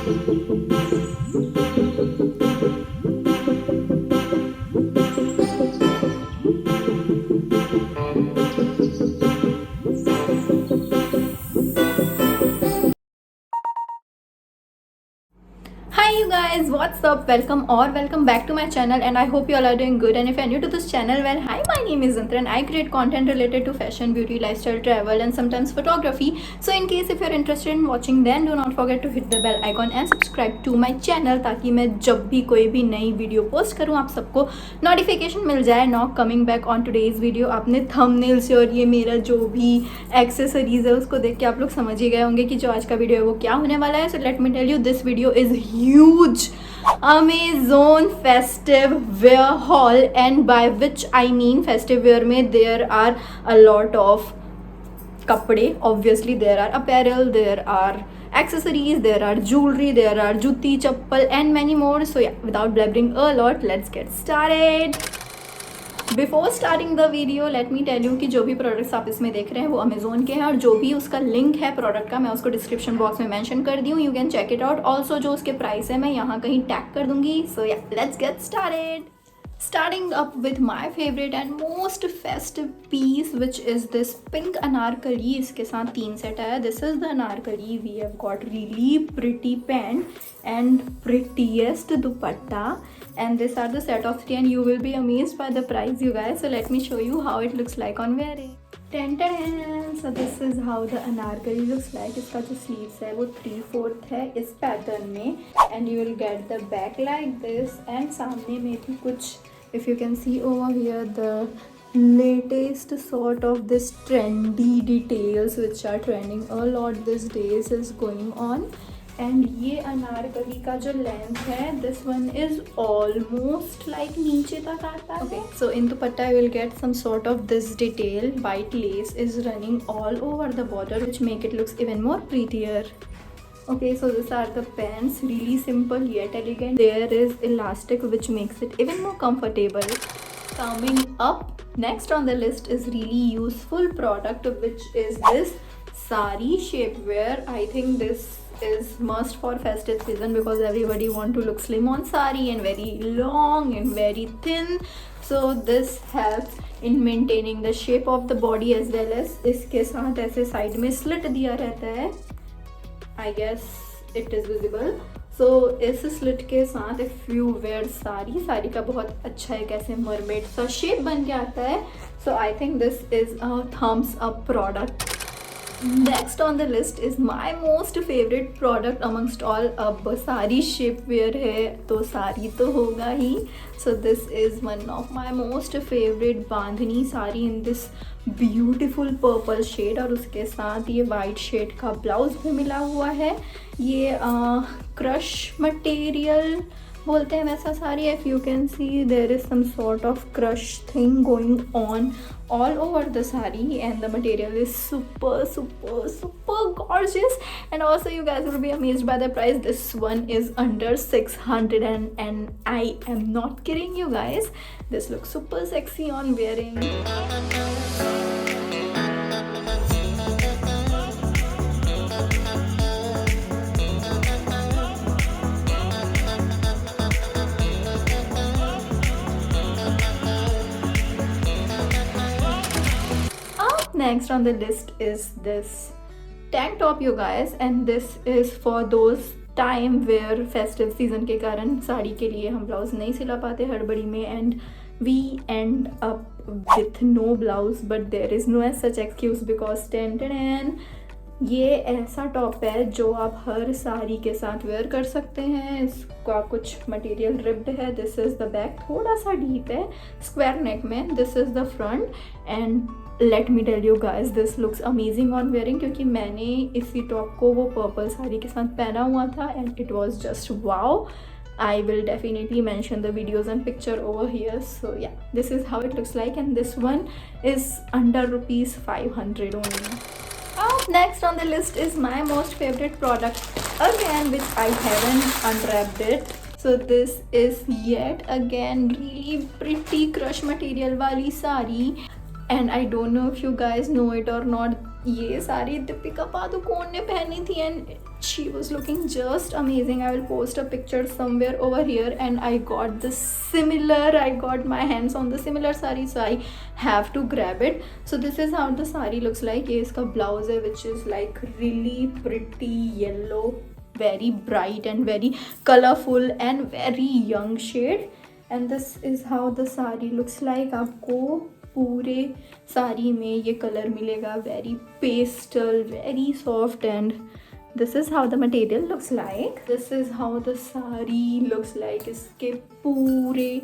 Hi you guys, what's up? Welcome back to my channel, and I hope you all are doing good. And if you're new to this channel, well, hi, my name is Zintra and I create content related to fashion, beauty, lifestyle, travel and sometimes photography. So in case if you're interested in watching, then do not forget to hit the bell icon and subscribe to my channel ताकि मैं जब भी कोई भी नई video post करूँ आप सबको नोटिफिकेशन मिल जाए. Now coming back on today's video, आपने थंबनेल से और ये मेरा जो भी एक्सेसरीज है उसको देख के आप लोग समझ ही गए होंगे कि जो आज का वीडियो है वो क्या होने वाला है. So let me tell you, this video is huge Amazon festive wear haul, and by which I mean festive wear में there are a lot of कपड़े, obviously there are apparel, there are accessories, there are jewelry, there are jutti, chappal and many more. So yeah, without blabbering a lot, let's get started. Before starting the video let me tell you कि जो भी products आप इसमें देख रहे हैं वो Amazon के हैं, और जो भी उसका लिंक है प्रोडक्ट का मैं उसको डिस्क्रिप्शन बॉक्स में मेंशन कर दी हूँ. You can check it out. Also जो उसके प्राइस है मैं यहाँ कहीं टैग कर दूंगी. सो या, let's get started. Starting up with my favorite and most festive piece, which is this pink anarkali. इसके साथ 3 सेट आया. This is the anarkali. We have got really pretty pant and prettiest dupatta, and these are the set of 3, and you will be amazed by the price, you guys. So let me show you how it looks like on wearing. So this is how the anarkali looks like. इसका जो sleeves है वो 3/4 है इस pattern में, and you will get the back like this, and सामने में भी कुछ, if you can see over here, the latest sort of this trendy details which are trending a lot these days is going on. And ये अनारकली का जो length है, this one is almost like नीचे तक आता है. Okay, so in dupatta you will get some sort of this detail. White lace is running all over the border, which make it looks even more prettier. Okay, so these are the pants. Really simple yet elegant. There is elastic which makes it even more comfortable. Coming up next on the list is really useful product, which is this sari shapewear. I think this is must for festive season because everybody want to look slim on sari and very long and very thin. So this helps in maintaining the shape of the body as well as इसके साथ ऐसे side में slit दिया रहता है. I guess it is visible. So इस slit के साथ if you wear साड़ी का बहुत अच्छा एक ऐसे मरमेड सा शेप बन के आता है. So I think this is a thumbs up product. Next on the list is my most favorite product amongst all. अब सारी शेपवेयर है तो साड़ी तो होगा ही. So this is one of my most favorite bandhani sari in this beautiful purple shade, और उसके साथ ये white shade का ब्लाउज भी मिला हुआ है. ये क्रश मटेरियल बोलते हैं वैसा sari. If you can see, there is some sort of crush thing going on all over the sari, and the material is super gorgeous. And also you guys will be amazed by the price. This one is under 600, and I am not kidding you guys. This looks super sexy on wearing. Next on the list is this tank top, you guys, and this is for those time where festive season के कारण साड़ी के लिए हम blouse नहीं सिला पाते हड़बड़ी में, and we end up with no blouse, but there is no such excuse because ये ऐसा टॉप है जो आप हर साड़ी के साथ वेयर कर सकते हैं. इसका कुछ मटेरियल रिब्ड है. दिस इज़ द बैक, थोड़ा सा डीप है स्क्वायर नेक में. This is the front, and let me tell you guys, this looks amazing on wearing, क्योंकि मैंने इसी टॉप को वो पर्पल साड़ी के साथ पहना हुआ था, and it was just wow. I will definitely mention the videos and picture over here. So yeah, this is how it looks like, and this one is under rupees 500 only. Up next on the list is my most favorite product again, which I haven't unwrapped it. So this is yet again really pretty crush material wali sari, and I don't know if you guys know it or not. ये साड़ी दीपिका पादुकोण ने पहनी थी and she was looking just amazing. I will post a picture somewhere over here, and I got the similar, I got my hands on the similar saree, so I have to grab it. So this is how the saree looks like. ये इसका blouse है which is like really pretty yellow, very bright and very colorful and very young shade. And this is how the saree looks like. आपको पूरे साड़ी में ये colour मिलेगा, very pastel, very soft, and this is how the material looks like. This is how the sari looks like. इसके पूरे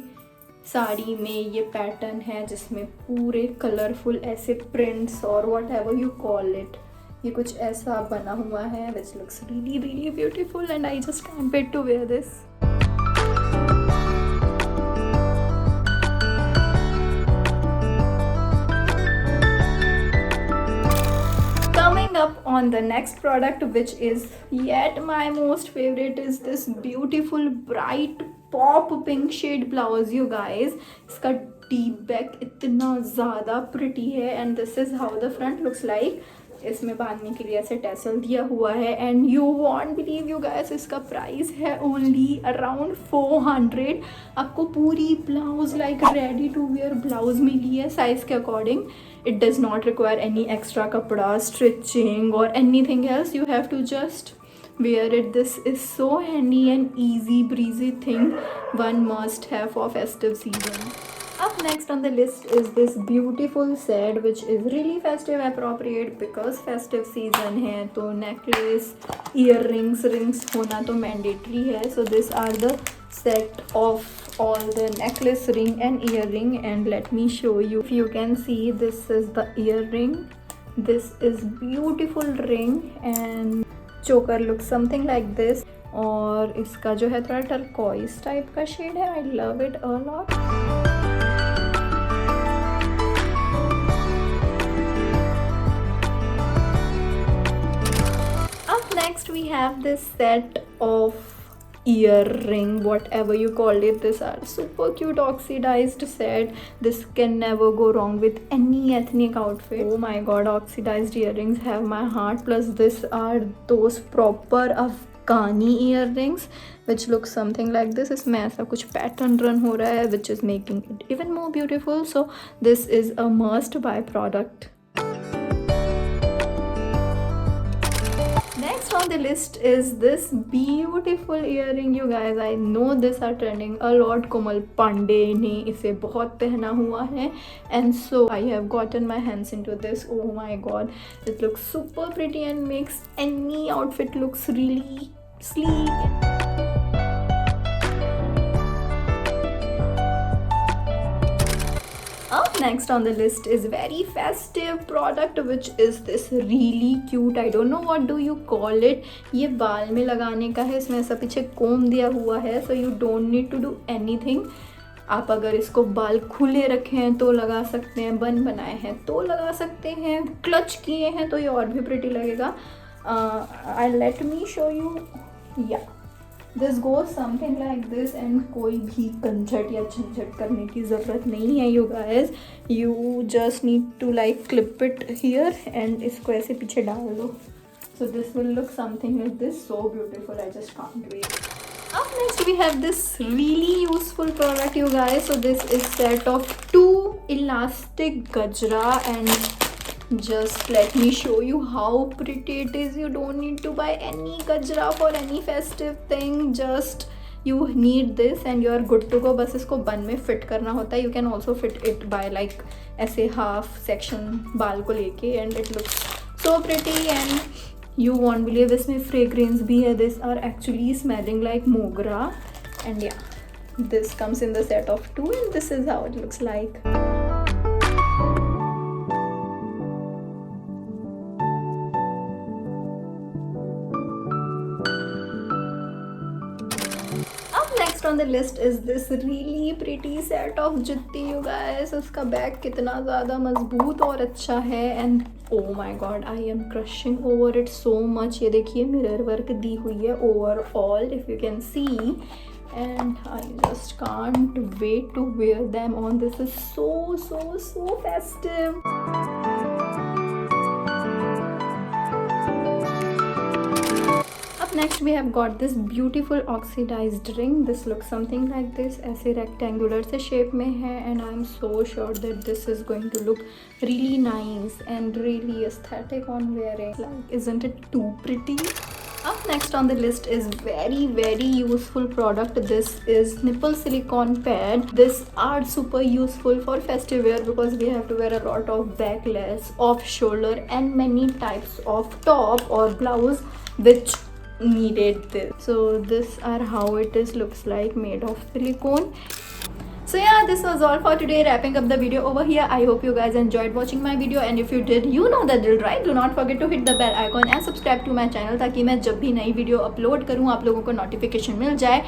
साड़ी में ये pattern है जिसमें पूरे कलरफुल ऐसे प्रिंट्स और whatever you call it, ये कुछ ऐसा बना हुआ है which looks really really beautiful and I just can't wait to wear this. Up on the next product, which is yet my most favorite, is this beautiful bright pop pink shade blouse. You guys, इसका deep back इतना ज़्यादा pretty है and this is how the front looks like. इसमें बांधने के लिए ऐसे tassel दिया हुआ है and you won't believe you guys, इसका प्राइस है ओनली अराउंड 400. आपको पूरी blouse like ready to wear blouse मिली है साइज के according. It does not require any extra कपड़ा, स्टिचिंग और anything else. You have to just wear it. This is so handy and easy breezy thing one must have for festive season. Up next on the list is this beautiful set which is really festive appropriate because festive season है तो necklace, earrings, rings होना तो mandatory है. So these are the set of all the necklace, ring and earring, and let me show you. If you can see, this is the earring, this is beautiful ring and choker looks something like this. और इसका जो है थोड़ा turquoise type का shade है. I love it a lot. Next we have this set of earring, whatever you call it. These are super cute oxidized set. This can never go wrong with any ethnic outfit. Oh my god, oxidized earrings have my heart. Plus these are those proper Afghani earrings which look something like this. इसमें ऐसा कुछ pattern run हो रहा है which is making it even more beautiful. So this is a must buy product. Next on the list is this beautiful earring. You guys, I know these are trending a lot. Komal Pandey ने इसे बहुत पहना हुआ है and so I have gotten my hands into this. Oh my god, it looks super pretty and makes any outfit looks really sleek. Up next on the list is very festive product which is this really cute, I don't know what do you call it. ये बाल में लगाने का है. इसमें ऐसा पीछे कोम दिया हुआ है so you don't need to do anything. आप अगर इसको बाल खुले रखे हैं तो लगा सकते हैं, बन बनाए हैं तो लगा सकते हैं, क्लच किए हैं तो ये और भी प्रिटी लगेगा. let me show you. Yeah, this goes something like this and कोई भी कंझट या झंझट करने की ज़रूरत नहीं है. You guys, you just need to like clip it here and इसको ऐसे पीछे डाल दो. So this will look something like this. So beautiful, I just can't wait. Up next we have this really useful product, you guys. So this is set of 2 elastic gajra and just let me show you how pretty it is. You don't need to buy any gajra for any festive thing. Just you need this and you are good to go. बस इसको बन में fit करना होता है. You can also fit it by like ऐसे half section बाल को लेके and it looks so pretty and you won't believe इसमें fragrance भी है. This are actually smelling like mogra and yeah, this comes in the set of 2 and this is how it looks like. Next on the list is this really pretty set of जुत्ती. You guys, उसका bag कितना ज़्यादा मजबूत और अच्छा है and oh my god, I am crushing over it so much. ये देखिए मिरर वर्क दी हुई है overall if you can see and I just can't wait to wear them on. This is so festive. Next we have got this beautiful oxidized ring. This looks something like this. ऐसे rectangular से shape में है and I'm so sure that this is going to look really nice and really aesthetic on wearing. Like, isn't it too pretty? Up next on the list is very useful product. This is nipple silicone pad. This are super useful for festive wear because we have to wear a lot of backlash, off shoulder and many types of top or blouse which needed this. So this are how it is looks like, made of silicone. So yeah, this was all for today. Wrapping up the video over here. I hope you guys enjoyed watching my video, and if you did, you know the drill, right? Do not forget to hit the bell icon and subscribe to my channel ताकि मैं जब भी नई video upload करूँ आप लोगों को notification मिल जाए.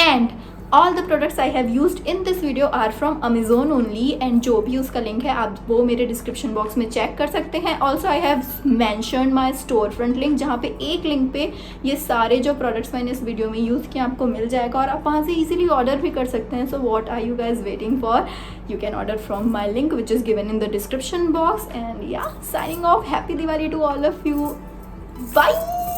And all the products I have used in this video are from Amazon only, and जो भी उसका लिंक है आप वो मेरे डिस्क्रिप्शन बॉक्स में चेक कर सकते हैं. Also I have mentioned my store front link, जहाँ पे एक लिंक पे ये सारे जो प्रोडक्ट्स मैंने इस वीडियो में यूज़ किए आपको मिल जाएगा और आप वहाँ से इजीली ऑर्डर भी कर सकते हैं. So what are you guys waiting for? You can order from my link which is given in the description box. And yeah, signing off. Happy Diwali to all of you. Bye.